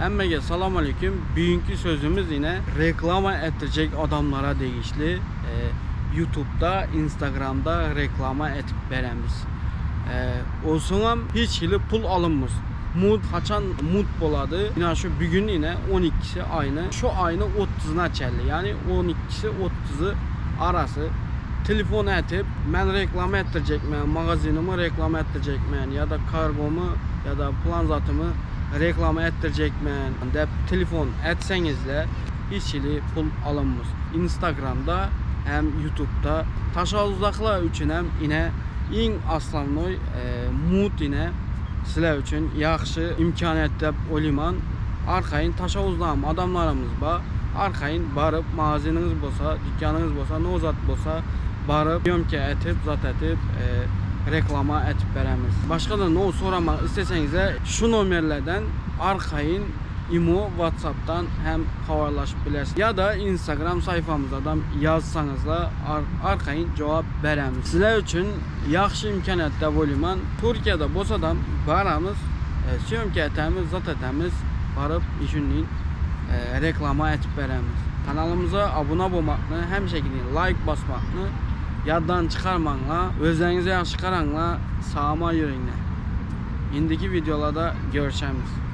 Emmege salam aleyküm. Bugünkü sözümüz yine reklama ettirecek adamlara değişli. YouTube'da, Instagram'da reklama etip veremiz. Olsunam hiç hili pul alınmaz. Mut kaçan mut boladı. Yine şu bugün yine 12'si aynı. Şu aynı 30'una çelli. Yani 12'si 30'u arası. Telefon etip ben reklam ettirecekmen, magazinimi reklam ettirecekmen ya da kargomu ya da plan zatımı reklam ettirecekmen de telefon etsenizle hiç hili pul alınmaz. Instagram'da hem YouTube'da taşavuzdakiler için hem yine en aslanlıy mut yine sizler için yaxşı imkaniyetdə oliman. Arxayın taşavuzdam adamlarımız var. Arxayın barıp mağazininiz bolsa, dükkanınız bolsa, ne zat bolsa barıp yömke etip, zat etip reklama etip veremiz. Başka da ne soramak isteseniz de şu nömerlerden arxayın İmo, WhatsApp'tan hem haberleşip bilirsiniz. Ya da Instagram sayfamızdan yazsanızla arxayın cevap veremiz. Sizler için yaxşı imkaniyetdə boliman. Türkiye'de bolsadan baramız, sömke etemiz, zat etemiz barıp işinliğin reklama etip veremiz. Kanalımıza abone olmakını, hem şekilde like basmakını yaddan çıkarmanla, özlerinize yaxşı qaranla sağma yürüyünle. İndiki videolarda görüşemiz.